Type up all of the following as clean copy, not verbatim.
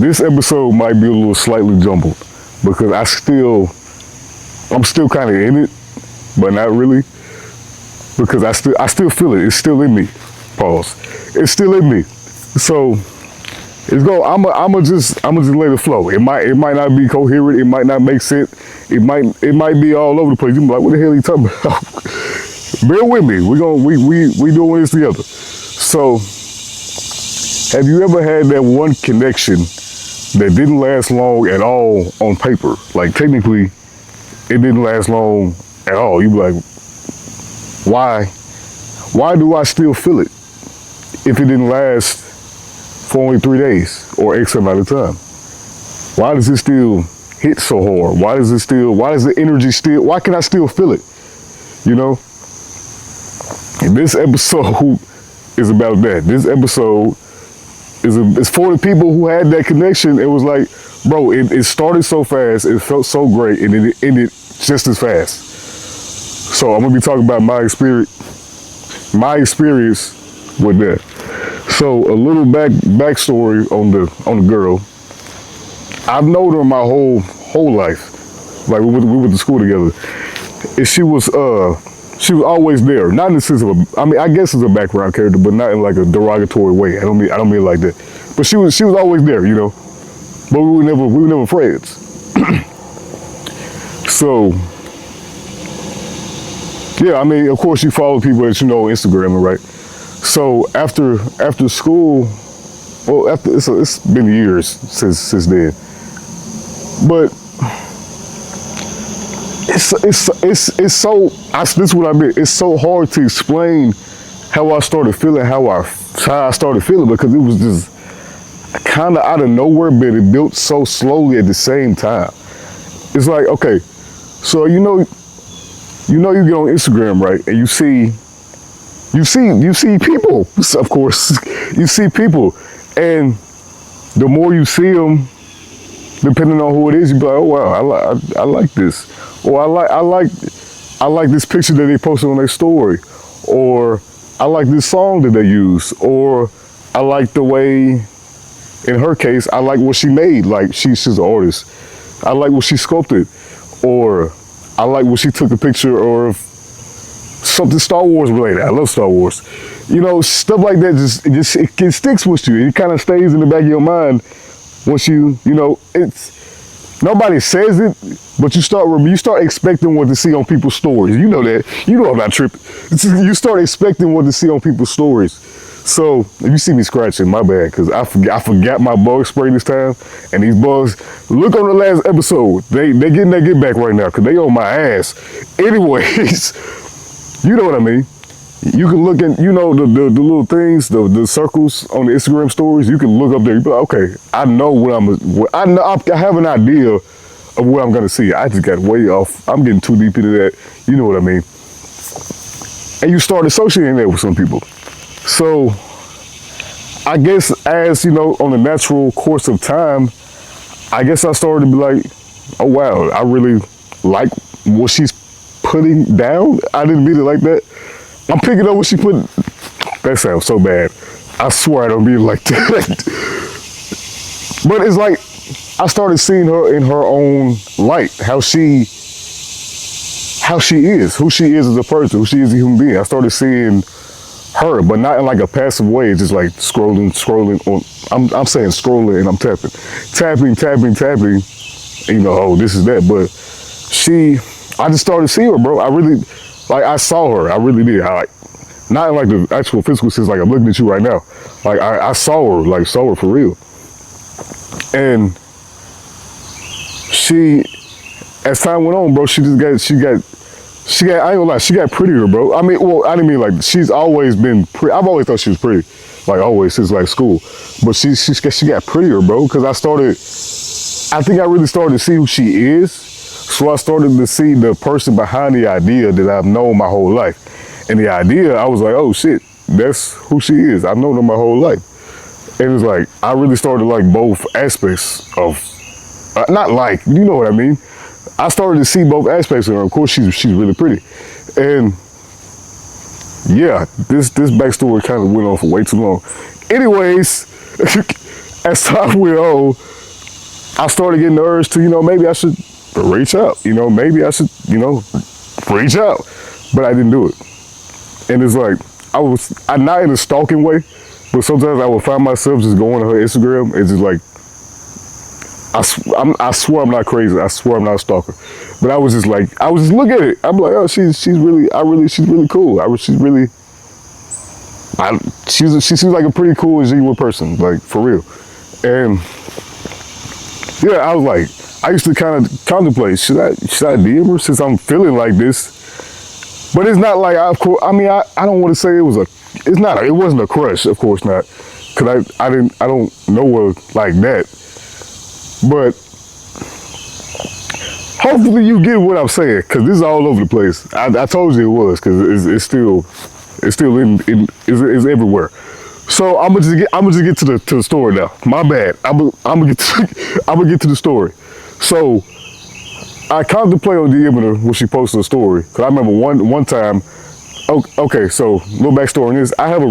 this episode might be a little slightly jumbled because I'm still kind of in it, but not really, because I still feel it. It's still in me. Pause. It's still in me. So it's go. I'ma just let it flow. It might not be coherent. It might not make sense. It might be all over the place. You be like, what the hell are you talking about? Bear with me. We doing this together. So, have you ever had that one connection that didn't last long at all on paper? Like technically, it didn't last long at all. You be like, why? Why do I still feel it if it didn't last for only 3 days or X amount of time? Why does it still hit so hard? Why does the energy still, why can I still feel it? You know? And this episode is about that. This episode is for the people who had that connection. It was like, bro, it started so fast, it felt so great, and it ended just as fast. So I'm gonna be talking about my experience with that. So a little backstory on the girl. I've known her my whole life. Like we went to school together. And she was always there. Not in the sense of I guess it's a background character, but not in like a derogatory way. I don't mean it like that. But she was always there, you know. But we were never friends. So yeah, I mean, of course you follow people that you know on Instagram, right? So after school, well, it's been years since then, but it's so, this is what I mean. It's so hard to explain how I started feeling, how I started feeling, because it was just kind of out of nowhere, but it built so slowly at the same time. It's like, okay, so you know you get on Instagram, right, and you see people, of course. You see people, and the more you see them, depending on who it is, you be like, oh wow, I like this, or I like this picture that they posted on their story, or I like this song that they use, or I like the way, in her case, I like what she made. Like she's an artist. I like what she sculpted, or I like what she took a picture of something Star Wars related. I love Star Wars. You know, stuff like that it sticks with you. It kind of stays in the back of your mind once you know, it's, nobody says it, but you start expecting what to see on people's stories. You know that. You know I'm not tripping. You start expecting what to see on people's stories. So if you see me scratching, my bad, because I forgot my bug spray this time, and these bugs, look on the last episode. They getting that get back right now, because they on my ass. Anyways, you know what I mean. You can look at, you know, the little things, the circles on the Instagram stories. You can look up there. You be like, okay, I know I have an idea of what I'm gonna see. I just got way off. I'm getting too deep into that. You know what I mean. And you start associating that with some people. So I guess, as you know, on the natural course of time, I guess I started to be like, oh wow, I really like what she's putting down. I didn't mean it like that. I'm picking up what she put. That sounds so bad. I swear I don't mean it like that. But it's like I started seeing her in her own light, how she is, who she is as a person, who she is as a human being. I started seeing her, but not in like a passive way. It's just like scrolling on. I'm saying scrolling, and I'm tapping, and you know, oh, this is that. But I just started seeing her, bro. I really, like, I saw her. I really did. Not in like the actual physical sense, like I'm looking at you right now. Like I saw her for real. And as time went on, bro, she got, I ain't gonna lie, she got prettier, bro. I mean, well, I didn't mean like, she's always been pretty. I've always thought she was pretty, like always since like school. But she got prettier, bro, because I think I really started to see who she is. So I started to see the person behind the idea that I've known my whole life. And the idea, I was like, oh shit, that's who she is. I've known her my whole life. And it's like, I really started to like both aspects of, not like, you know what I mean? I started to see both aspects of her. Of course, she's really pretty. And yeah, this backstory kind of went on for way too long. Anyways, as time went on, I started getting the urge to, maybe I should reach out. Maybe I should, reach out. But I didn't do it. And it's like, I'm not in a stalking way, but sometimes I would find myself just going to her Instagram. It's just like, I swear I'm not crazy. I swear I'm not a stalker. But I was just looking at it. I'm like, oh, she's really cool. She seems like a pretty cool and genuine person, like for real. And yeah, I was like, I used to kind of contemplate, should I DM her since I'm feeling like this? But it's not like, I don't want to say it wasn't a crush, of course not, because I don't know her like that. But hopefully you get what I'm saying, because this is all over the place. I told you it was, because it's still it's everywhere. So I'm gonna just get to the story now. My bad. I'm gonna get to the story. So I contemplate on DMing her when she posted a story. Cause I remember one time. Okay, so little backstory on this. I have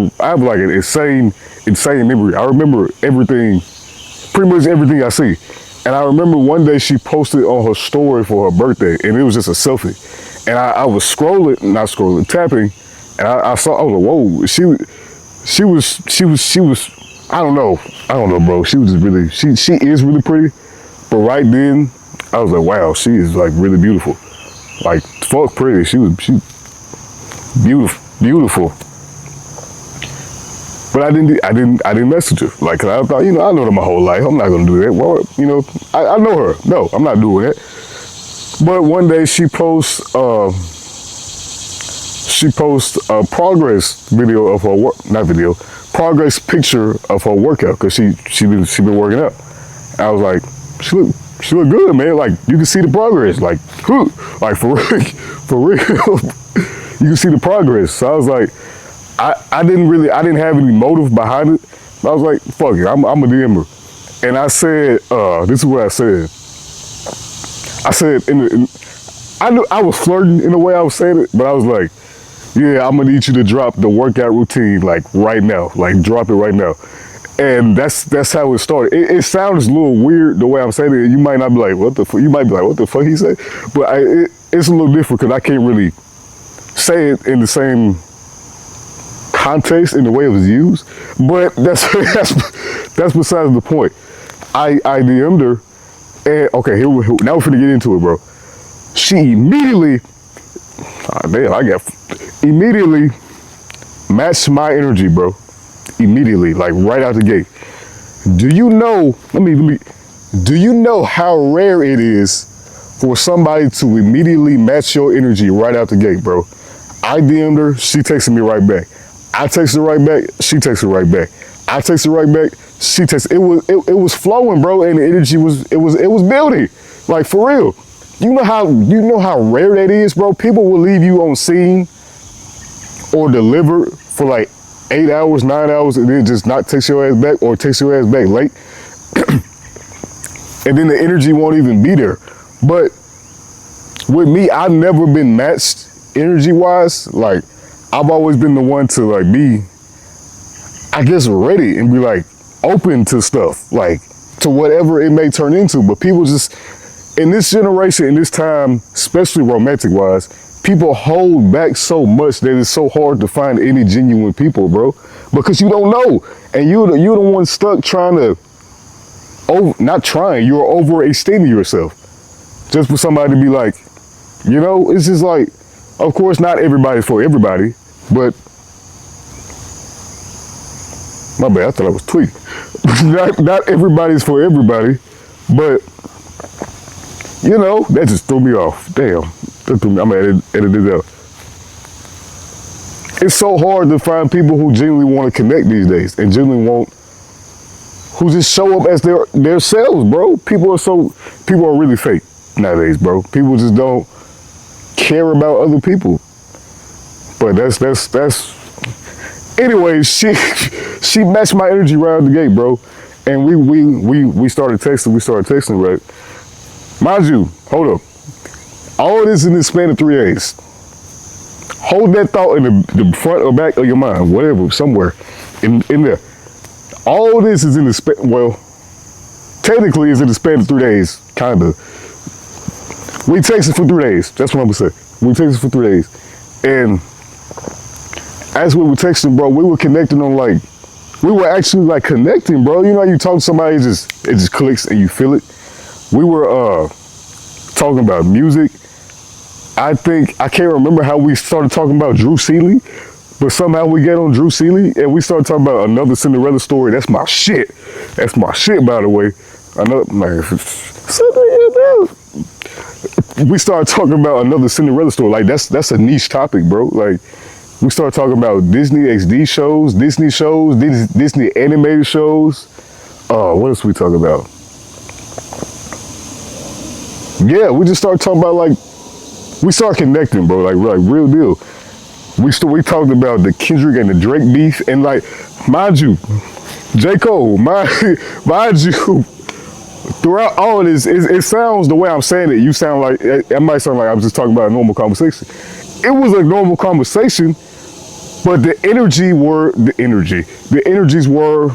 like an insane memory. I remember everything, pretty much everything I see. And I remember one day she posted on her story for her birthday, and it was just a selfie. And I was tapping, and I saw. I was like, whoa, she was. I don't know, bro. She was just really. She is really pretty, but right then I was like, wow, she is like really beautiful. Like fuck pretty. She beautiful. But I didn't message her. Like, 'cause I thought, I know her my whole life. I'm not gonna do that. Well, I know her. No, I'm not doing that. But one day she posts a progress video of her work, not video, progress picture of her workout, because she been working out. I was like, she look good, man. Like you can see the progress. Like for real. You can see the progress. So I was like, I didn't have any motive behind it. I was like, fuck it, I'm a DM her. And I said, this is what I said. I said, I knew I was flirting in the way I was saying it, but I was like, yeah, I'm gonna need you to drop the workout routine like right now, like drop it right now. And that's how it started. It sounds a little weird the way I'm saying it. You might not be like, what the fuck? You might be like, what the fuck he said? But it's a little different because I can't really say it in the same context in the way it was used. But that's besides the point. I DM'd her, and okay, now we're finna get into it, bro. She immediately, immediately matched my energy, bro. Immediately, like right out the gate. Do you know, do you know how rare it is for somebody to immediately match your energy right out the gate, bro? I DM'd her, she texted me right back. I texted her right back, she texted right back. I texted her right back, she texted. It was flowing, bro, and the energy was building. Like for real. You know how rare that is, bro? People will leave you on scene or deliver for like 8 hours, 9 hours, and then just not text your ass back or text your ass back late. And then the energy won't even be there. But with me, I've never been matched energy-wise. Like, I've always been the one to like be, I guess, ready and be like open to stuff, like to whatever it may turn into. But people just, in this generation, in this time, especially romantic-wise, people hold back so much that it's so hard to find any genuine people, bro, because you don't know, and you're the one stuck trying to, you're overextending yourself just for somebody to be like, it's just like, of course, not everybody's for everybody, but my bad, I thought I was tweaking. not everybody's for everybody, but that just threw me off. Damn. I'm gonna edit this out. It's so hard to find people who genuinely want to connect these days and genuinely who just show up as their selves, bro. People are really fake nowadays, bro. People just don't care about other people. But that's. Anyways, she matched my energy right out the gate, bro. And we started texting, right? Mind you, hold up. All this in the span of 3 days. Hold that thought in the front or back of your mind, whatever, somewhere in there. All this is in the span. Well, technically it's in the span of 3 days, kinda. We texted for 3 days. That's what I'm gonna say. We texted for 3 days, and as we were texting, bro, we were connecting on like, we were actually like connecting, bro. You know, how you talk to somebody, it just clicks and you feel it. We were talking about music. I can't remember how we started talking about Drew Seeley, but somehow we get on Drew Seeley and we started talking about Another Cinderella Story. That's my shit. That's my shit, by the way. Another man. We started talking about Another Cinderella Story. Like that's a niche topic, bro. Like we started talking about Disney XD shows, Disney animated shows. What else we talking about? Yeah, we just started talking about like, we started connecting, bro. Like real deal. We talked about the Kendrick and the Drake beef, and like, mind you, J. Cole, mind you, throughout all of this, it sounds the way I'm saying it. You sound like it might sound like I was just talking about a normal conversation. It was a normal conversation, but the energies were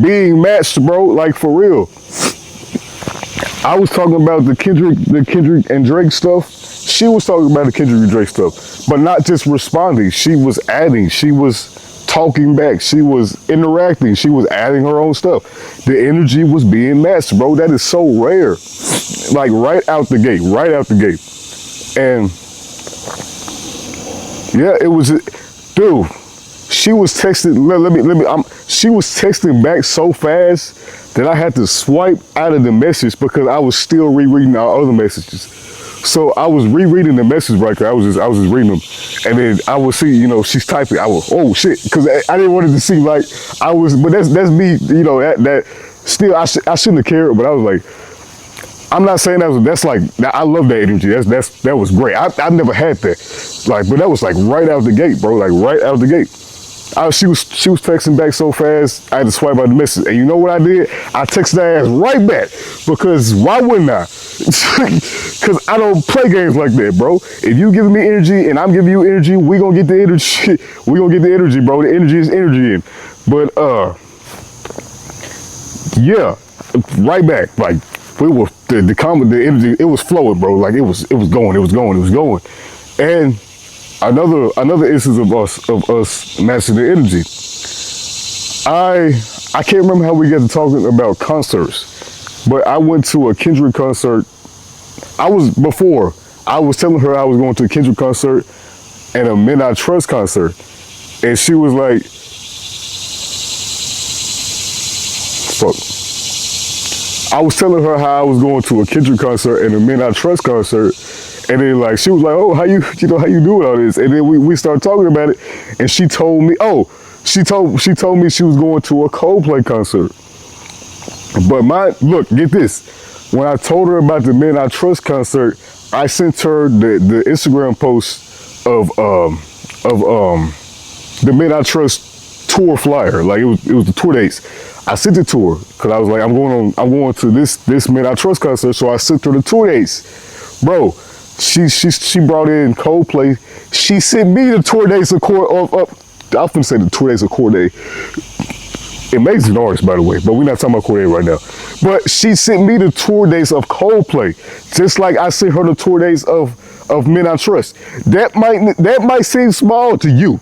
being matched, bro. Like for real. I was talking about the Kendrick and Drake stuff. She was talking about the Kendrick and Drake stuff, but not just responding. She was adding. She was talking back. She was interacting. She was adding her own stuff. The energy was being matched, bro. That is so rare. Like right out the gate. And yeah, it was, dude. She was texting. She was texting back so fast that I had to swipe out of the message because I was still rereading our other messages. So I was rereading the message right there. I was just reading them, and then I would see, you know, she's typing. I was, oh shit, because I didn't want it to seem like I was. But that's me, you know. That still I shouldn't have cared, but I was like, I'm not saying that's like, I love that energy. That was great. I never had that, like, but that was like right out the gate, bro. Like right out the gate. She was texting back so fast, I had to swipe out the message. And you know what I did? I texted her ass right back, because why wouldn't I? Because I don't play games like that, bro. If you giving me energy and I'm giving you energy, we gonna get the energy. We gonna get the energy, bro. The energy is energy. But yeah, right back. Like we were the energy. It was flowing, bro. Like it was going. And another instance of us matching the energy. I can't remember how we got to talking about concerts, but I went to a Kendrick concert. I was telling her I was going to a Kendrick concert and a Men I Trust concert, and she was like, "Fuck." I was telling her how I was going to a Kendrick concert and a Men I Trust concert. And then like, she was like, oh, how you doing all this? And then we started talking about it, and she told me, she told me she was going to a Coldplay concert. But look, get this. When I told her about the Men I Trust concert, I sent her the Instagram post of the Men I Trust tour flyer. Like it was the tour dates. I sent it to her because I was like, I'm going to this Men I Trust concert. So I sent her the tour dates. Bro, she brought in Coldplay. She sent me the tour dates of I'm finna say the tour dates of Corday. Amazing artist, by the way, but we're not talking about Corday right now. But she sent me the tour dates of Coldplay, just like I sent her the tour dates of Men I Trust. That might seem small to you,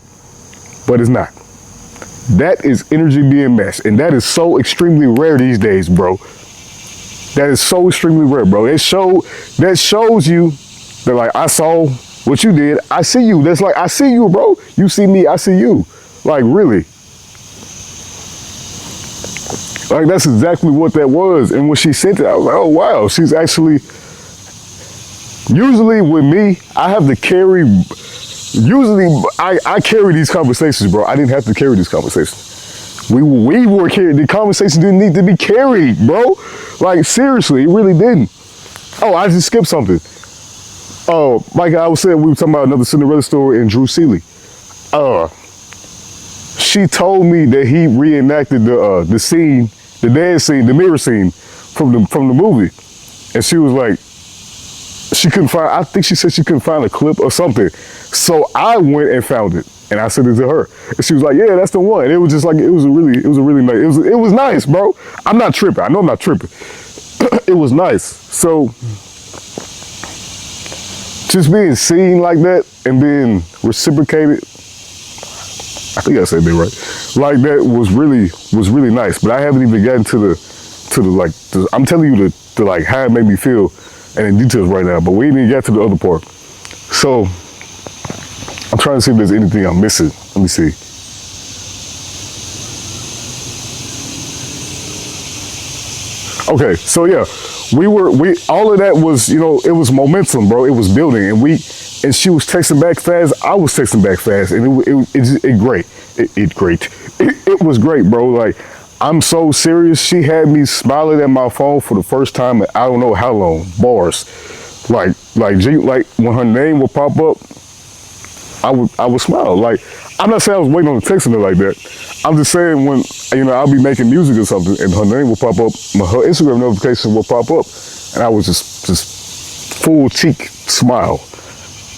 but it's not. That is energy being matched, and that is so extremely rare these days, bro. That is so extremely rare, bro. That shows you that, like, I saw what you did. I see you. That's like, I see you, bro. You see me, I see you. Like, really. Like, that's exactly what that was. And when she sent it, I was like, oh, wow. She's actually, usually with me, I have to carry, I carry these conversations, bro. I didn't have to carry these conversations. We were carried. The conversation didn't need to be carried, bro. Like, seriously, it really didn't. Oh, I just skipped something. Oh, like I was saying, we were talking about Another Cinderella Story and Drew Seeley. She told me that he reenacted the scene, the dance scene, the mirror scene from the movie. And she was like, she couldn't find, I think she said she couldn't find a clip or something. So I went and found it. And I sent it to her. And she was like, yeah, that's the one. And it was just like, it was a really nice, it was nice, bro. I'm not tripping. I know I'm not tripping. It was nice. So just being seen like that and being reciprocated, I think I said that right. Like that was really nice. But I haven't even gotten to the I'm telling you the like how it made me feel and the details right now, but we didn't even get to the other part. So I'm trying to see if there's anything I'm missing. Let me see. Okay, so yeah, we all of that was, you know, it was momentum, bro. It was building, and she was texting back fast. I was texting back fast, and it was great, bro. Like, I'm so serious. She had me smiling at my phone for the first time in I don't know how long. Bars, like when her name would pop up, I would smile. Like, I'm not saying I was waiting on the text or like that. I'm just saying when, you know, I'll be making music or something and her name will pop up, her Instagram notification will pop up, and I was just full cheek smile.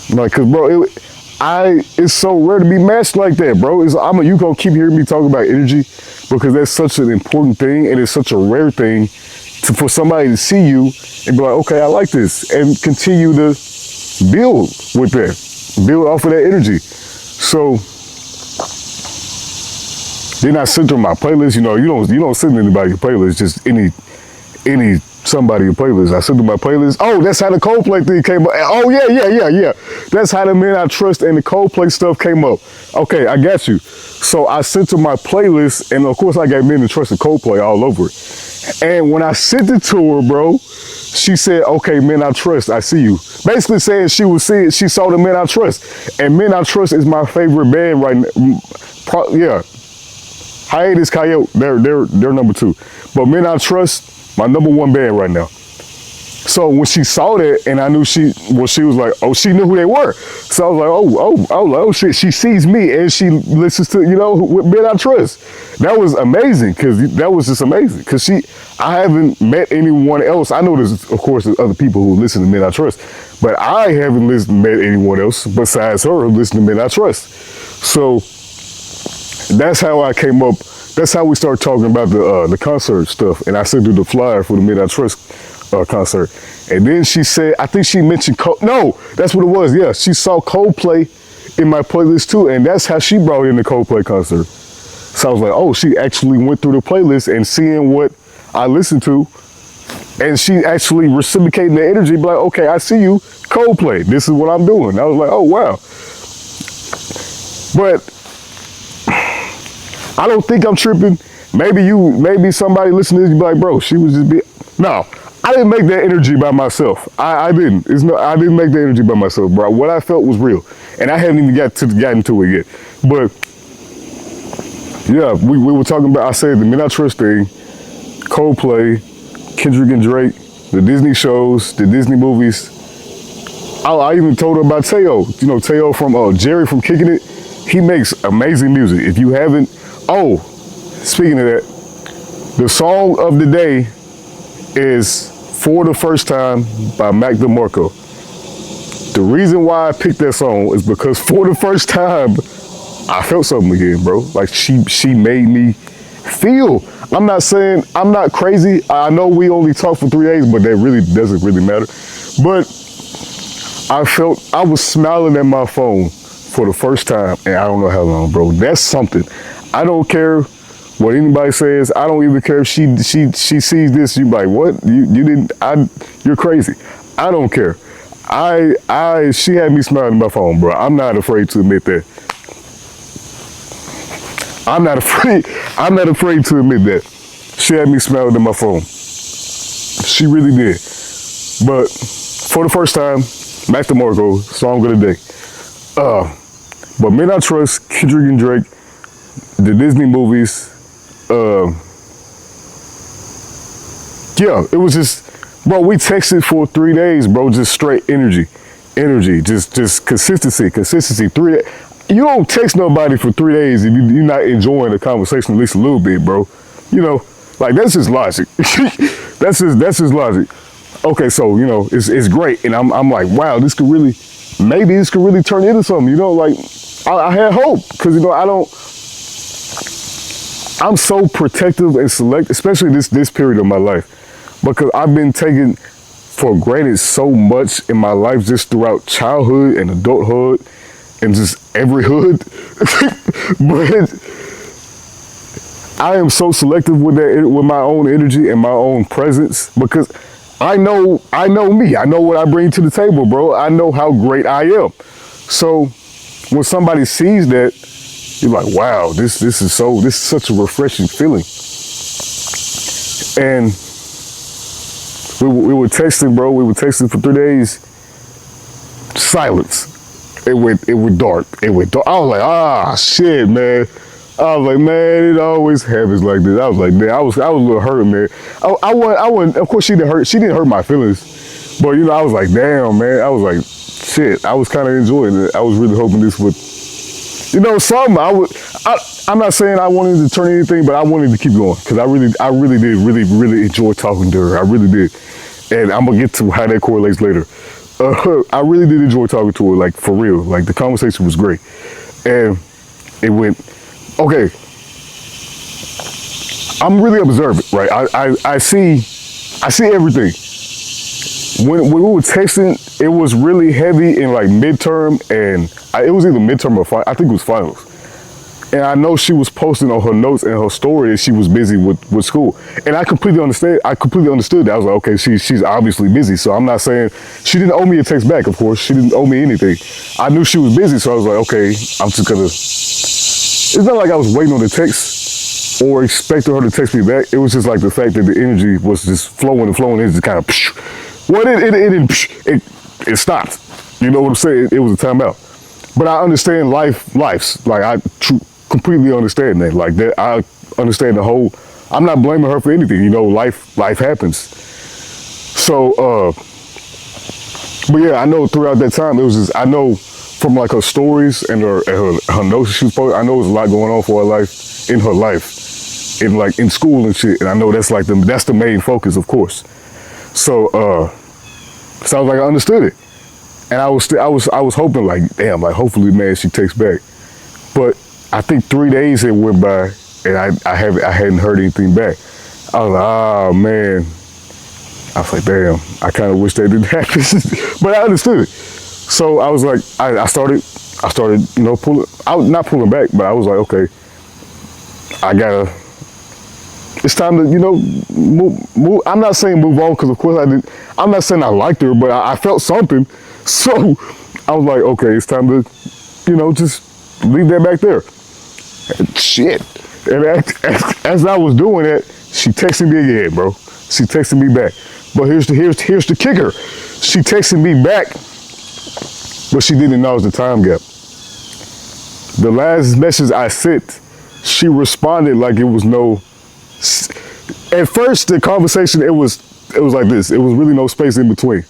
Like, cause bro, it's so rare to be matched like that, bro. You gonna keep hearing me talk about energy because that's such an important thing and it's such a rare thing for somebody to see you and be like, okay, I like this, and continue to build with that, build off of that energy. So then I sent her my playlist. You know, you don't send anybody your playlist, just any somebody your playlist. I sent her my playlist. Oh, that's how the Coldplay thing came up. Oh yeah. That's how the Men I Trust and the Coldplay stuff came up. Okay, I got you. So I sent her my playlist, and of course I got Men I Trust and Coldplay all over it. And when I sent it to her, bro, she said, okay, Men I Trust, I see you. Basically saying she saw the Men I Trust. And Men I Trust is my favorite band right now. Yeah. Hiatus Coyote, they're number 2. But Men I Trust, my number 1 band right now. So when she saw that, and I knew she was like, oh, she knew who they were. So I was like, oh shit, she sees me and she listens to, you know, Men I Trust. That was amazing, because that was just amazing. Because I haven't met anyone else. I know there's, of course, there's other people who listen to Men I Trust, but I haven't met anyone else besides her who listen to Men I Trust. So that's how I came up. That's how we started talking about the concert stuff. And I sent her the flyer for the Men I Trust concert. And then she said, I think she mentioned, no, that's what it was. Yeah, she saw Coldplay in my playlist too. And that's how she brought in the Coldplay concert. So I was like, oh, she actually went through the playlist and seeing what I listened to. And she actually reciprocating the energy, be like, okay, I see you, Coldplay. This is what I'm doing. I was like, oh, wow. But I don't think I'm tripping. Maybe somebody listening to this be like, bro, she was just no, I didn't make that energy by myself. I didn't. I didn't make that energy by myself, bro. What I felt was real. And I haven't even gotten to it yet. But yeah, we were talking about, I said the Men I Trust thing, Coldplay, Kendrick and Drake, the Disney shows, the Disney movies. I even told her about Teo. You know, Teo from Jerry from Kicking It. He makes amazing music. If you haven't, speaking of that, the song of the day is For the First Time by Mac DeMarco. The reason why I picked that song is because for the first time, I felt something again, bro. Like she made me feel. I'm not saying I'm not crazy. I know we only talked for 3 days, but that really doesn't really matter. But I was smiling at my phone for the first time, and I don't know how long, bro. That's something. I don't care what anybody says. I don't even care if she sees this. You like, what? You didn't? You're crazy. I don't care. She had me smiling at my phone, bro. I'm not afraid to admit that. I'm not afraid to admit that. She had me smiling at my phone. She really did. But for the first time, Mac DeMarco, song of the day. But Men I Trust, Kendrick and Drake, the Disney movies. Yeah, it was just, bro, we texted for 3 days, bro, just straight energy, just consistency. 3 days. You don't text nobody for 3 days if you're not enjoying the conversation at least a little bit, bro. You know, like, that's just logic. that's just logic. Okay, so, you know, it's great. And I'm like, wow, maybe this could really turn into something, you know, like, I had hope because I'm so protective and select, especially this period of my life, because I've been taken for granted so much in my life, just throughout childhood and adulthood, and just every hood. But I am so selective with with my own energy and my own presence, because I know me. I know what I bring to the table, bro. I know how great I am. So when somebody sees that, you're like, wow, this is such a refreshing feeling. And we were texting, bro. We were texting for 3 days. Silence. It went dark. It went dark. I was like, shit, man. I was like, man, it always happens like this. I was like, man, I was a little hurt, man. I wasn't. Of course, she didn't hurt my feelings, but I was like, damn, man. I was like, shit. I was kind of enjoying it. I was really hoping this would, something. I'm not saying I wanted to turn anything, but I wanted to keep going because I really did really enjoy talking to her. I really did, and I'm gonna get to how that correlates later. I really did enjoy talking to her, like for real. Like the conversation was great, and it went. Okay, I'm really observant, right? I see everything. When we were texting, it was really heavy in like midterm, and it was either midterm or I think it was finals. And I know she was posting on her notes and her story that she was busy with school, and I completely understand. I completely understood that. I was like, okay, she's obviously busy. So I'm not saying she didn't owe me a text back. Of course, she didn't owe me anything. I knew she was busy, so I was like, okay, I'm just gonna. It's not like I was waiting on the text or expecting her to text me back. It was just like the fact that the energy was just flowing and flowing. It just kind of, well, it stopped. You know what I'm saying? It was a timeout. But I understand life's like I completely understand that. Like that, I understand the whole. I'm not blaming her for anything. Life happens. So, but yeah, I know throughout that time it was just I know. From like her stories and her notes she was posting, I know there's a lot going on for her life, in school and shit. And I know that's the main focus, of course. So sounds like I understood it, and I was hoping like, damn, like hopefully, man, she takes back. But I think 3 days had went by, and I hadn't heard anything back. I was like, oh man. I was like, damn, I kind of wish that didn't happen, but I understood it. So I was like, I started, pulling. I was not pulling back, but I was like, okay, it's time to, move. I'm not saying move on, because of course I did. I'm not saying I liked her, but I felt something. So I was like, okay, it's time to, just leave that back there. And shit. And as I was doing that, she texted me again, bro. She texted me back. But here's the kicker. She texted me back, but she didn't acknowledge the time gap. The last message I sent, she responded like it was no. At first, the conversation it was like this. It was really no space in between.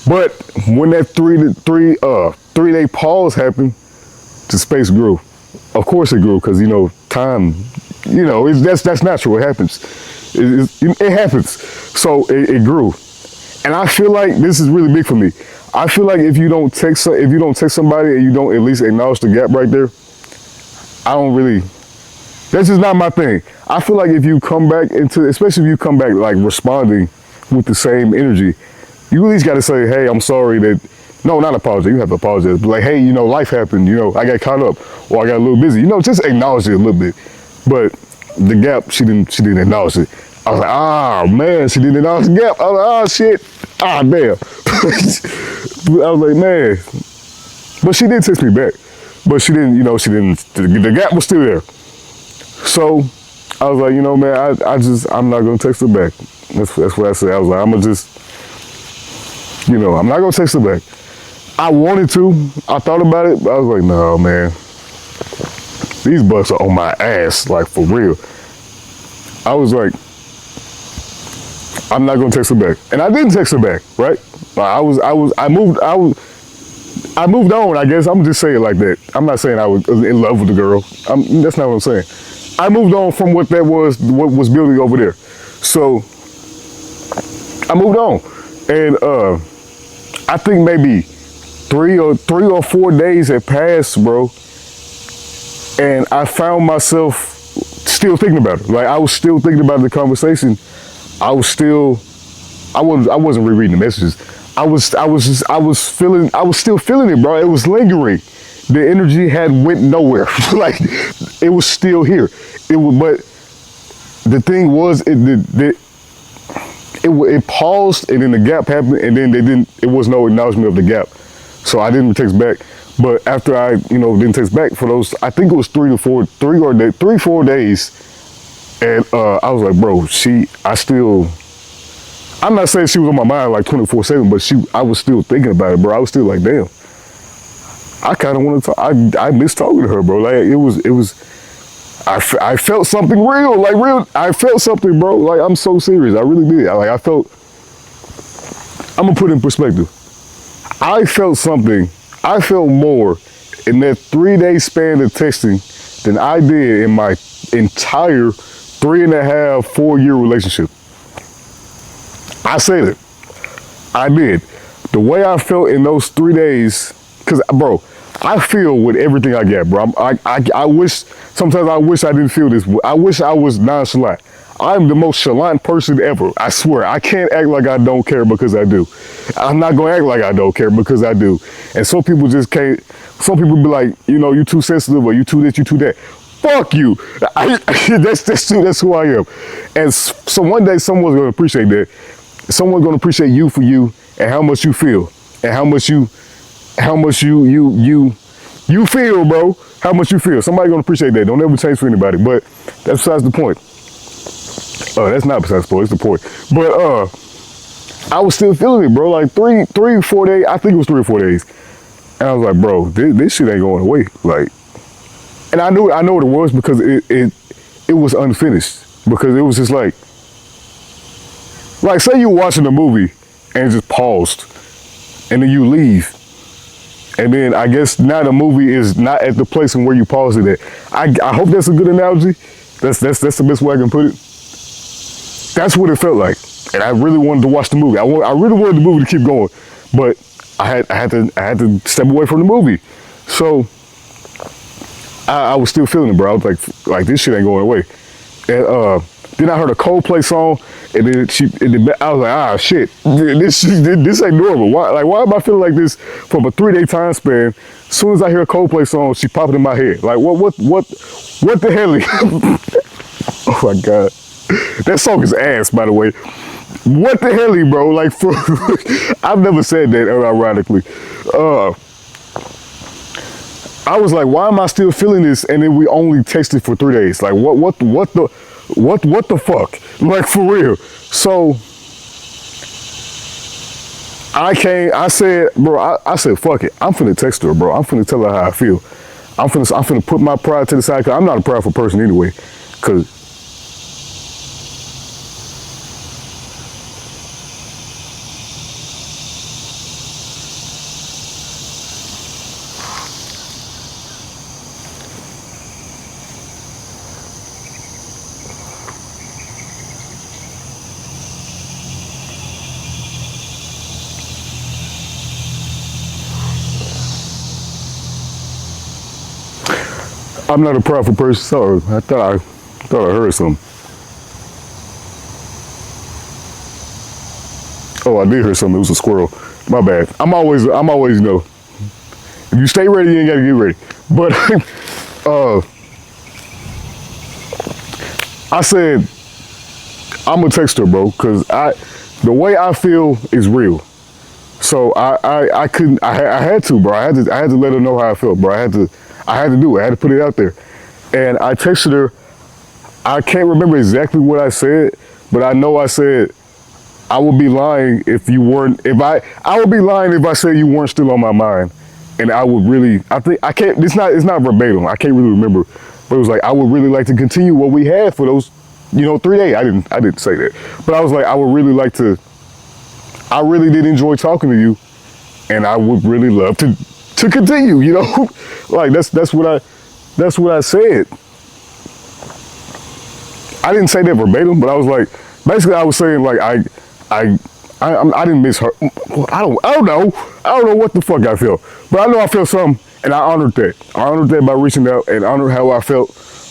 But when that 3 day pause happened, the space grew. Of course it grew, because time. That's natural. It happens. It happens. So it grew, and I feel like this is really big for me. I feel like if you don't text somebody and you don't at least acknowledge the gap right there, I don't really. That's just not my thing. I feel like if you come back especially if you come back like responding with the same energy, you at least got to say, hey, I'm sorry that. No, not apologize. You have to apologize. But like, hey, life happened. I got caught up, or I got a little busy. Just acknowledge it a little bit. But the gap, she didn't acknowledge it. I was like, man, she didn't acknowledge the gap. I was like, shit. Damn. I was like, man. But she did text me back. But she didn't, the gap was still there. So I was like, man, I'm not going to text her back. That's what I said. I was like, I'm going to just, I'm not going to text her back. I wanted to. I thought about it, but I was like, no, man. These bucks are on my ass, like for real. I was like, I'm not gonna text her back, and I didn't text her back, right? I moved on. I guess I'm just saying it like that. I'm not saying I was in love with the girl. That's not what I'm saying. I moved on from what was building over there. So I moved on, and I think maybe 3 or 4 days had passed, bro, and I found myself still thinking about it. Like I was still thinking about the conversation. I was still, I wasn't rereading the messages. I was still feeling it, bro. It was lingering. The energy had went nowhere. Like it was still here. But the thing was, it paused, and then the gap happened, and then it was no acknowledgement of the gap. So I didn't text back. But after I, didn't text back for those, I think it was 4 days. And I was like, bro, I'm not saying she was on my mind like 24/7, but I was still thinking about it, bro. I was still like, damn, I kind of want to talk. I miss talking to her, bro. Like I felt something real, like real. I felt something, bro. Like I'm so serious. I really did. I'm gonna put it in perspective. I felt something. I felt more in that 3-day span of texting than I did in my entire 3.5, 4-year relationship. I said it. I did. The way I felt in those 3 days, cause bro, I feel with everything I got, bro. Sometimes I wish I didn't feel this. I wish I was nonchalant. I'm the most chalant person ever. I swear. I can't act like I don't care because I do. I'm not gonna act like I don't care because I do. And some people just can't. Some people be like, you too sensitive, or you too this, you too that. Fuck you. That's who I am. And so one day someone's gonna appreciate that. Someone's gonna appreciate you for you and how much you feel and how much you feel, bro. How much you feel. Somebody's gonna appreciate that. Don't ever change for anybody. But that's besides the point. That's not besides the point. It's the point. But I was still feeling it, bro. Like 3, 4 days. I think it was 3 or 4 days. And I was like, bro, this shit ain't going away. Like, and I know what it was because it was unfinished. Because it was just like say you're watching a movie and it just paused, and then you leave. And then I guess now the movie is not at the place where you paused it at. I hope that's a good analogy. That's the best way I can put it. That's what it felt like. And I really wanted to watch the movie. I really wanted the movie to keep going, but I had to step away from the movie. So I was still feeling it, bro. I was like this shit ain't going away. And then I heard a Coldplay song, and then I was like, shit, this ain't normal. Why am I feeling like this from a 3-day time span? As soon as I hear a Coldplay song, she popping in my head. Like what the hell? Oh my god, that song is ass, by the way. What the hell, bro? Like, I've never said that ironically. I was like, why am I still feeling this? And then we only texted for 3 days. Like, what the fuck? Like, for real. So I said, bro, I said, fuck it. I'm finna text her, bro. I'm finna tell her how I feel. I'm finna put my pride to the side, because I'm not a prideful person anyway. Because I'm not a prideful person. Sorry, I thought I heard something. Oh, I did hear something. It was a squirrel. My bad. I'm always, if you stay ready, you ain't gotta get ready. But I said I'm gonna text her, bro, because the way I feel is real. So I couldn't. I had to, bro. I had to let her know how I felt, bro. I had to do it. I had to put it out there. And I texted her. I can't remember exactly what I said, but I know I said, I would be lying if you weren't, I would be lying if I said you weren't still on my mind. And I would really, it's not verbatim. I can't really remember, but it was like, I would really like to continue what we had for those, 3 days. I didn't say that, but I was like, I would really like to, I really did enjoy talking to you, and I would really love to continue, like that's what I said. I didn't say that verbatim, but I was like, basically I was saying like, I I didn't miss her. I don't know. I don't know what the fuck I felt, but I know I felt something, and I honored that. I honored that by reaching out and honored how I felt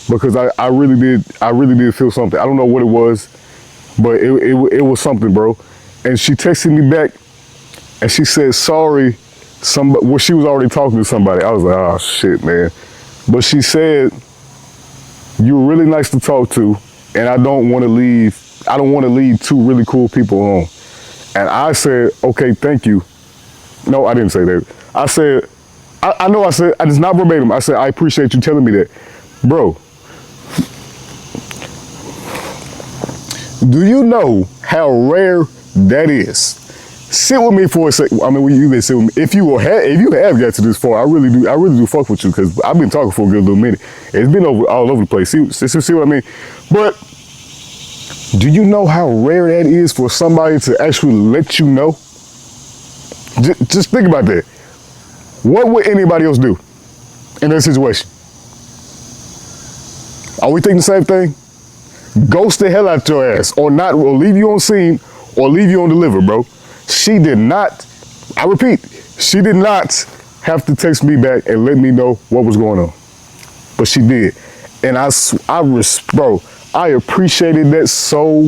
because I really did. I really did feel something. I don't know what it was, but it was something, bro. And she texted me back, and she said sorry. Somebody, well, she was already talking to somebody. I was like, oh shit, man. But she said, you were really nice to talk to, and I don't want to leave. I don't want to leave two really cool people on. And I said, okay, thank you. No, I didn't say that. I said, I know I said, it's not verbatim. I said, I appreciate you telling me that. Bro, do you know how rare that is? Sit with me for a second. I mean, when you sit with me, if you have got to this far, I really do fuck with you because I've been talking for a good little minute. It's been all over the place. See what I mean? But do you know how rare that is for somebody to actually let you know? Just think about that. What would anybody else do in that situation? Are we thinking the same thing? Ghost the hell out your ass, or not, or leave you on scene, or leave you on deliver, bro. She did not, I repeat, she did not have to text me back and let me know what was going on. But she did. And bro, I appreciated that so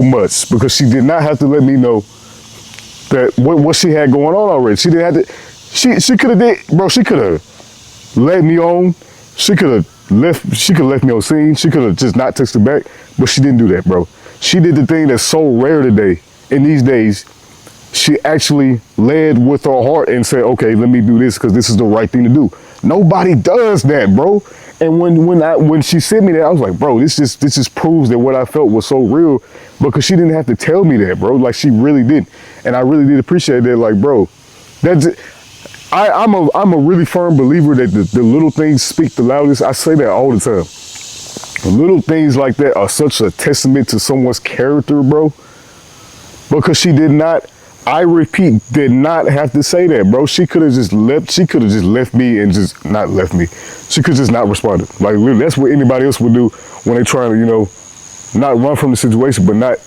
much because she did not have to let me know that what she had going on already. She didn't have to, she could have did, bro, she could have let me on. She could have left me on scene. She could have just not texted back, but she didn't do that, bro. She did the thing that's so rare today, in these days. She actually led with her heart and said, okay, let me do this because this is the right thing to do. Nobody does that, bro. And when she sent me that, I was like, bro, this just proves that what I felt was so real because she didn't have to tell me that, bro. Like she really did. And I really did appreciate that. Like, bro, that's it. I'm a really firm believer that the little things speak the loudest. I say that all the time. Little things like that are such a testament to someone's character, bro. Because she did not, I repeat, did not have to say that, bro. She could have just left me and just not left me. She could just not responded. Like, that's what anybody else would do when they trying to, not run from the situation, but not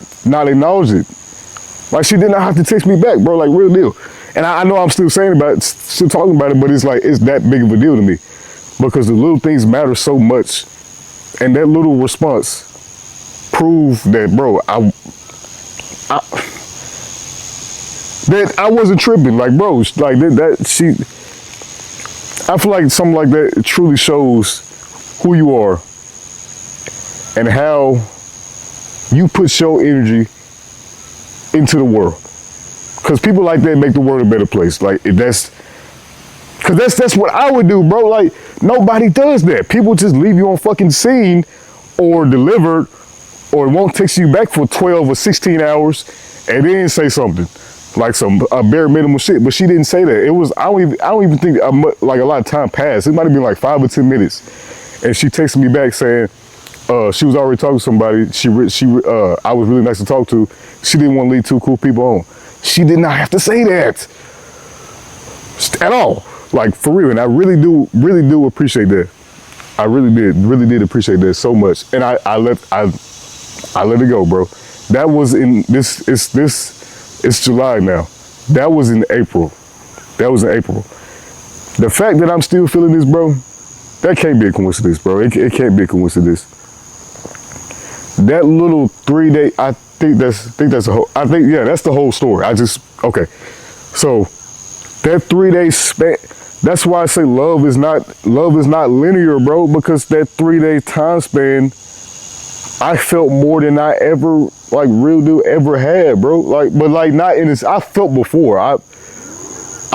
acknowledge it. Like, she did not have to text me back, bro, like, real deal. And I know I'm still still talking about it, but it's like, it's that big of a deal to me. Because the little things matter so much. And that little response proved that, bro, that I wasn't tripping. Like, bro, like I feel like something like that truly shows who you are and how you put your energy into the world. Because people like that make the world a better place. Like, that's what I would do, bro. Like, nobody does that. People just leave you on fucking scene or delivered or won't text you back for 12 or 16 hours and then say something. Like a bare minimum shit, but she didn't say that. It was, I don't even think like a lot of time passed. It might have been like 5 or 10 minutes. And she texted me back saying, she was already talking to somebody. I was really nice to talk to. She didn't want to leave two cool people on. She did not have to say that at all. Like, for real. And I really do appreciate that. I really did appreciate that so much. And I let it go, bro. That was in it's July now. That was in April. The fact that I'm still feeling this, bro, that can't be a coincidence, bro. It can't be a coincidence. That little 3-day, that's the whole story. Okay. So that 3-day span, that's why I say love is not linear, bro, because that 3-day time span, I felt more than I ever, like, real deal ever had, bro. Like, but like not in this, I felt before. I've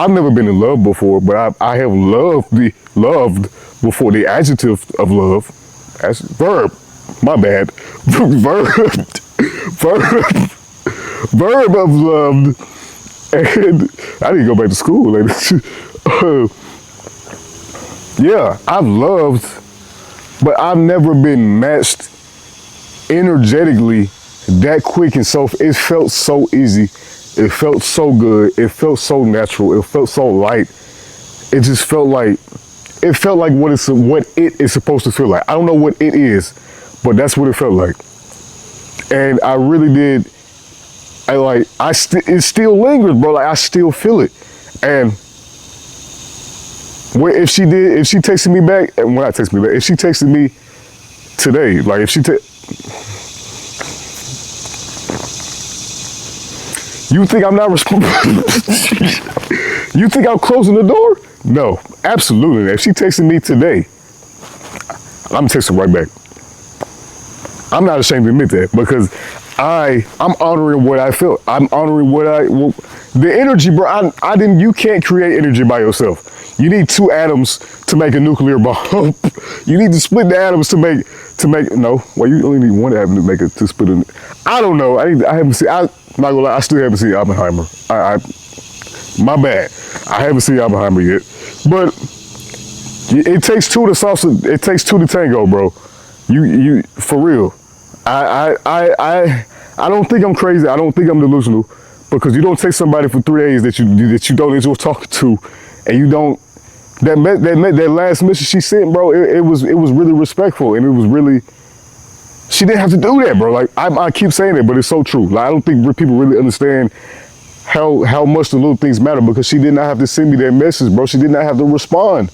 never been in love before, but I have loved before. The adjective of love, as verb, my bad, verb of loved, and I need to go back to school later. Yeah, I've loved, but I've never been matched energetically that quick, and so it felt so easy. It felt so good. It felt so natural. It felt so light. It just felt like what it is supposed to feel like. I don't know what it is, but that's what it felt like. And I really did. It still lingers, bro. Like I still feel it. And if she texted me back, and when I texted me back, if she texted me today, like if she you think I'm not responsible? You think I'm closing the door? No, absolutely not. If she texted me today, I'm texting right back. I'm not ashamed to admit that because I'm honoring what I felt. I'm honoring the energy, bro. You can't create energy by yourself. You need two atoms to make a nuclear bomb. You need to split the atoms to make, no, well, you only need one atom to make it, to split it. I don't know. I haven't seen, I'm not gonna lie, I still haven't seen Oppenheimer. My bad. I haven't seen Oppenheimer yet. But it takes two to salsa, it takes two to tango, bro. You for real. I don't think I'm crazy. I don't think I'm delusional because you don't take somebody for 3 days that you don't enjoy talking to, and you don't. That last message she sent, bro, it was really respectful, and it was really. She didn't have to do that, bro. Like I keep saying it, but it's so true. Like I don't think people really understand how much the little things matter because she did not have to send me that message, bro. She did not have to respond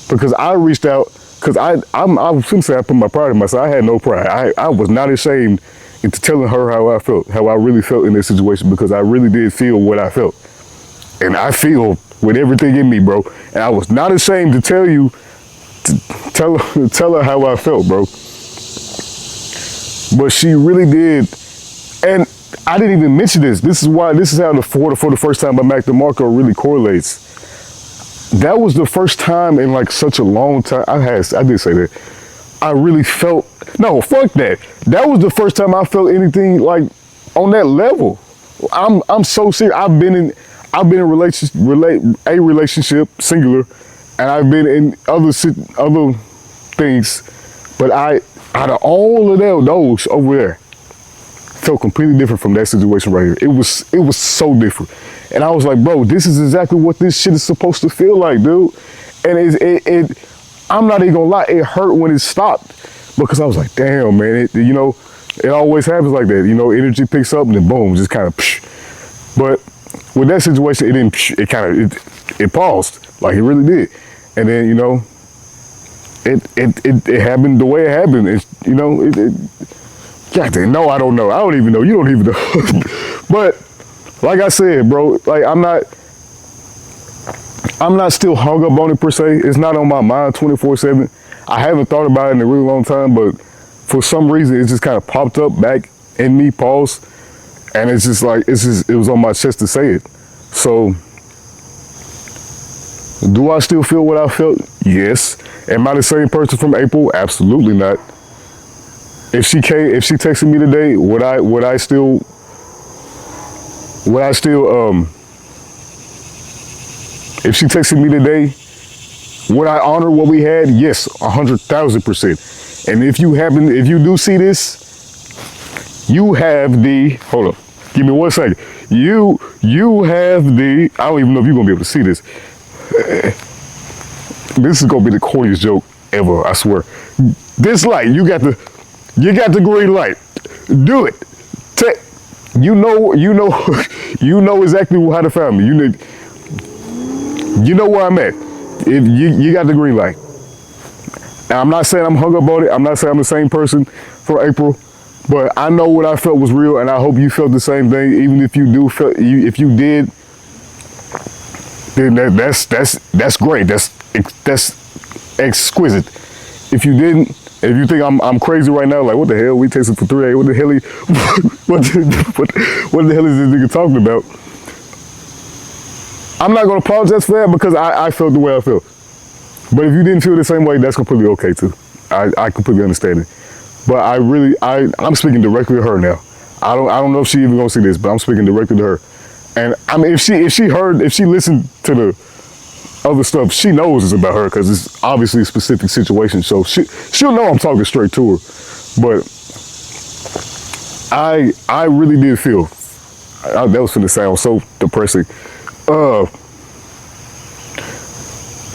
because I reached out. Because I was going to say I put my pride in myself. I had no pride. I was not ashamed into telling her how I felt, how I really felt in this situation because I really did feel what I felt. And I feel with everything in me, bro. And I was not ashamed to tell you, tell her how I felt, bro. But she really did. And I didn't even mention this. This is how for the first time by Mac DeMarco really correlates. That was the first time in like such a long time. I did say that. I really felt, no, fuck that. That was the first time I felt anything like on that level. I'm so serious. I've been in a relationship, singular, and I've been in other things, but out of all of those over there, felt completely different from that situation right here. It was so different. And I was like, bro, this is exactly what this shit is supposed to feel like, dude. And I'm not even gonna lie, it hurt when it stopped because I was like, damn, man, it always happens like that. Energy picks up and then boom, just kind of, but with that situation, it didn't, it paused, like it really did. And then, it happened the way it happened. God damn, no, I don't know. I don't even know. You don't even know. But like I said, bro, like I'm not still hung up on it per se. It's not on my mind 24/7. I haven't thought about it in a really long time, but for some reason it just kind of popped up back in me, pause. And it's just like, it was on my chest to say it. So do I still feel what I felt? Yes. Am I the same person from April? Absolutely not. If she texted me today, would I still if she texted me today, would I honor what we had? Yes, 100,000%. And if you do see this, you have the, hold up, give me 1 second. You have the, I don't even know if you're gonna be able to see this. This is gonna be the corniest joke ever, I swear. This light, you got the green light. Do it. You know exactly how to find me. You know where I'm at. If you got the green light. And I'm not saying I'm hung up on it. I'm not saying I'm the same person for April, but I know what I felt was real, and I hope you felt the same thing. Even if you if you did, then that's great. That's exquisite. If you didn't, if you think I'm crazy right now, like what the hell? We tasted for 3 days. What the hell? What the hell is this nigga talking about? I'm not gonna apologize for that because I felt the way I felt. But if you didn't feel the same way, that's completely okay too. I completely understand it. But I'm speaking directly to her now. I don't know if she even gonna see this, but I'm speaking directly to her. And I mean, if she listened to the other stuff, she knows it's about her because it's obviously a specific situation. So she'll know I'm talking straight to her. But I really did feel that was finna sound so depressing.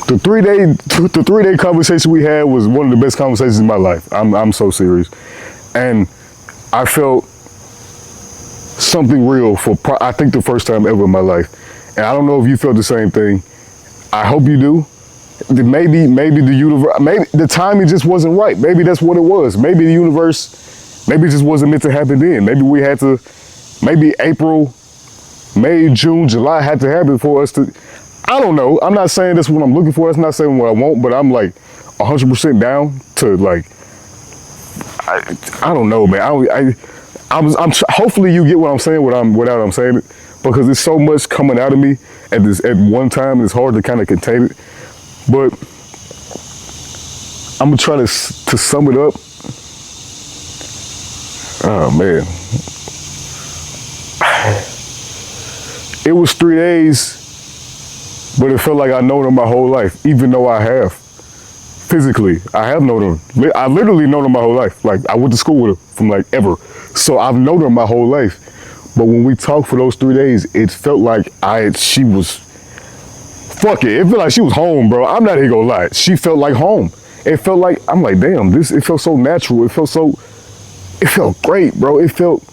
The 3-day conversation we had was one of the best conversations in my life. I'm so serious. And I felt something real for I think the first time ever in my life. And I don't know if you felt the same thing. I hope you do. Maybe the universe, maybe the timing just wasn't right. Maybe that's what it was. Maybe the universe, maybe it just wasn't meant to happen then. Maybe we had to, maybe April, May, June, July had to happen for us to, I don't know. I'm not saying that's what I'm looking for. That's not saying what I want, but I'm like 100% down to like, I don't know, man. Hopefully you get what I'm saying without I'm saying it, because there's so much coming out of me at one time. It's hard to kind of contain it. But I'm gonna try to sum it up. Oh man, it was 3 days, but it felt like I known them my whole life. Even though I have physically, I have known them. I literally known them my whole life. Like I went to school with them from like ever, so I've known them my whole life. But when we talked for those 3 days, it felt like she was. Fuck it. It felt like she was home, bro. I'm not even gonna lie. She felt like home. It felt like, I'm like, damn, it felt so natural. It felt great, bro. It felt,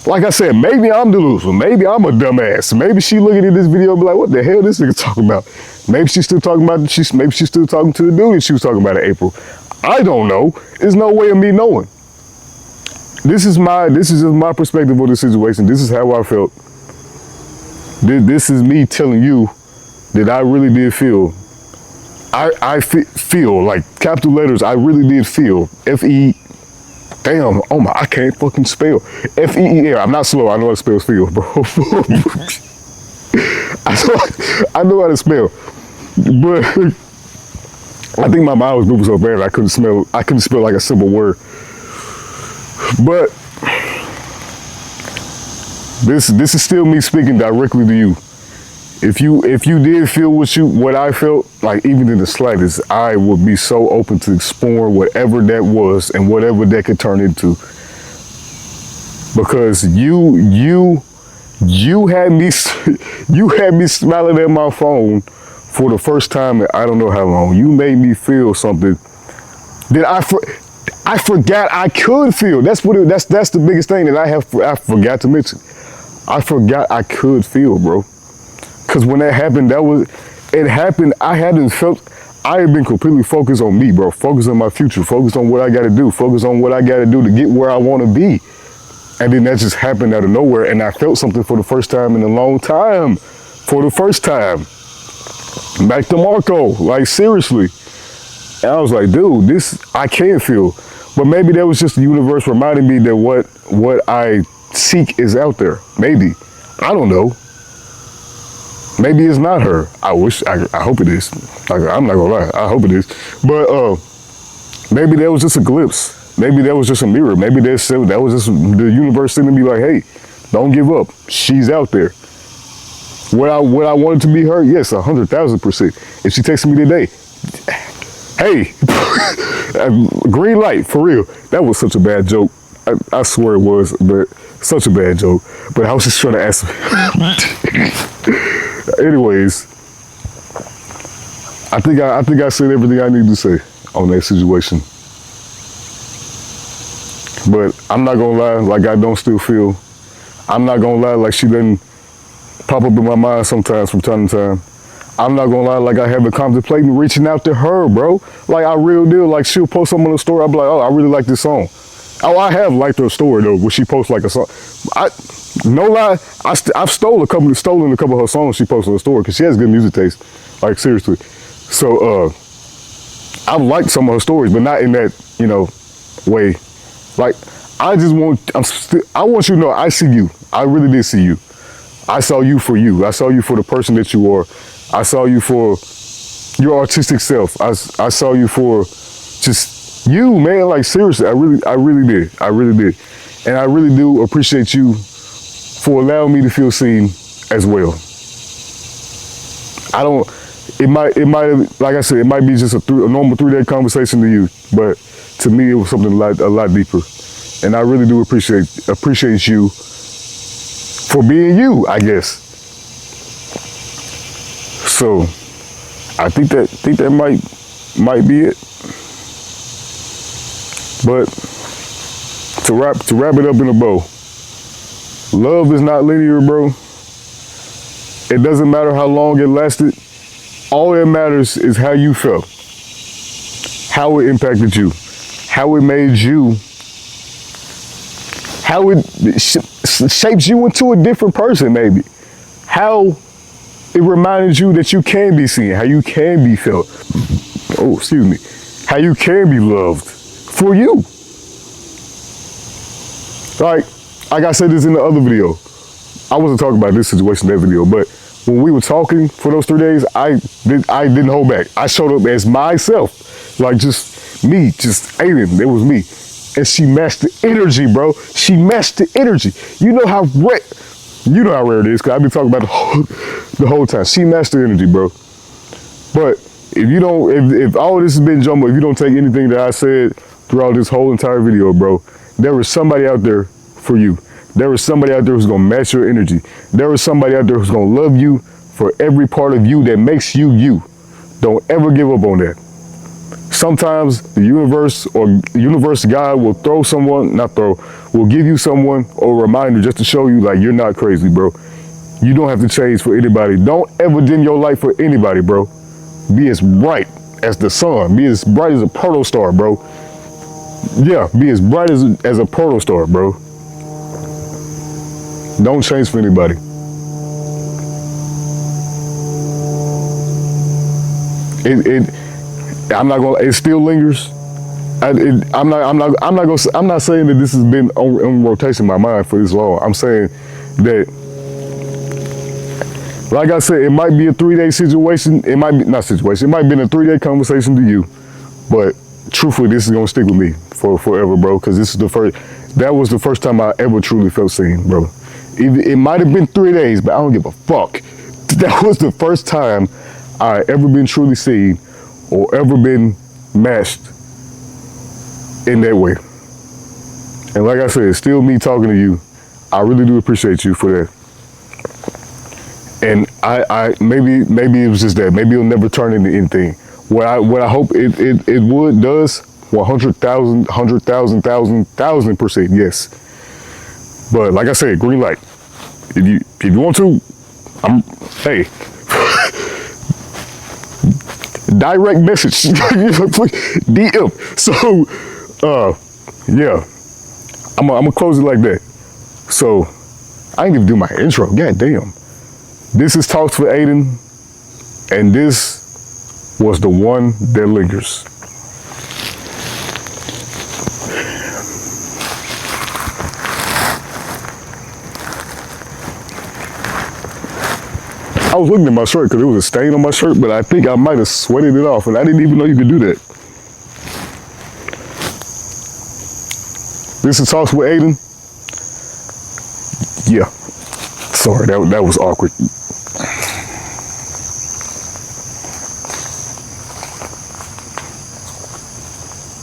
like I said, maybe I'm delusional. Maybe I'm a dumbass. Maybe she looking at this video and be like, what the hell this nigga talking about? Maybe she's still talking about, maybe she's still talking to the dude that she was talking about in April. I don't know. There's no way of me knowing. This is just my perspective of the situation. This is how I felt. This is me telling you that I really did feel. I feel, like capital letters, I really did feel. F-E, damn, oh my, I can't fucking spell. F-E-E-L, I'm not slow, I know how to spell feel, bro. I know how to spell. But I think my mind was moving so bad I couldn't spell like a simple word. But this is still me speaking directly to you. If you did feel what I felt, like even in the slightest, I would be so open to explore whatever that was and whatever that could turn into. Because you had me smiling at my phone for the first time in I don't know how long. You made me feel something that I forgot I could feel. That's the biggest thing that I forgot to mention. I forgot I could feel, bro. Cause when that happened, it happened. I had been completely focused on me, bro. Focused on my future, focused on what I gotta do, focused on what I gotta do to get where I wanna be. And then that just happened out of nowhere, and I felt something for the first time in a long time. For the first time. Back to Marco, like seriously. And I was like, dude, I can't feel. But maybe that was just the universe reminding me that what I seek is out there. Maybe. I don't know. Maybe it's not her. I hope it is. I'm not gonna lie, I hope it is. But maybe that was just a glimpse. Maybe that was just a mirror. Maybe that was just the universe sending me like, hey, don't give up. She's out there. Would I want it to be her? Yes, 100,000%. If she texted me today, hey, green light, for real. That was such a bad joke. I swear it was, but such a bad joke. But I was just trying to ask. Anyways, I think I said everything I need to say on that situation. But I'm not gonna lie, like I don't still feel. I'm not gonna lie, like she doesn't pop up in my mind sometimes from time to time. I'm not gonna lie, like I haven't contemplated reaching out to her, bro. Like I real deal, like she'll post something on the story, I'll be like, oh, I really like this song. Oh, I have liked her story though, where she posts like a song. No lie, I've stolen a couple of her songs she posted on the story because she has good music taste, like seriously. So I've liked some of her stories, but not in that, way. Like I want you to know I see you. I really did see you. I saw you for you. I saw you for the person that you are. I saw you for your artistic self. I saw you for just you, man. Like seriously, I really did. I really did. And I really do appreciate you for allowing me to feel seen as well. It might, like I said, it might be just a normal 3-day conversation to you, but to me it was something a lot deeper. And I really do appreciate you for being you, I guess. So I think that might be it. But to wrap it up in a bow, love is not linear, bro. It doesn't matter how long it lasted. All that matters is how you felt, how it impacted you, how it made you, how it shapes you into a different person, maybe. How it reminded you that you can be seen, how you can be felt. Oh, excuse me. How you can be loved for you. Like I said this in the other video. I wasn't talking about this situation in that video, but when we were talking for those 3 days, I didn't hold back. I showed up as myself, like just me, just Aiden. It was me, and she matched the energy, bro. She matched the energy. You know how rare it is, because I've been talking about the whole time. She matched the energy, bro. But if you don't, if all this has been jumbo, if you don't take anything that I said throughout this whole entire video, bro, there is somebody out there for you. There is somebody out there who's gonna match your energy. There is somebody out there who's gonna love you for every part of you that makes you you. Don't ever give up on that. Sometimes the universe God will will give you someone or a reminder just to show you like you're not crazy, bro. You don't have to change for anybody. Don't ever dim your light for anybody, bro. Be as bright as the sun. Be as bright as a protostar, bro. Yeah, be as bright as a protostar, bro. Don't change for anybody. It still lingers. I'm not saying that this has been on rotation in my mind for this long. I'm saying that, like I said, it might be a 3-day situation. It might be not situation. It might have been a 3-day conversation to you, but truthfully, this is gonna stick with me for forever, bro. Because that was the first time I ever truly felt seen, bro. It might have been 3 days, but I don't give a fuck. That was the first time I ever been truly seen or ever been matched in that way. And like I said, it's still me talking to you. I really do appreciate you for that. And I maybe it was just that. Maybe it'll never turn into anything. What I hope it does 100,000% yes. But like I said, green light. If you want to, hey, direct message, DM. So, yeah, I'm gonna close it like that. So, I ain't even do my intro. God damn. This is Talks with Aiden, and this was the one that lingers. I was looking at my shirt because there was a stain on my shirt, but I think I might have sweated it off, and I didn't even know you could do that. This is Talks with Aiden. Yeah. Sorry, that was awkward.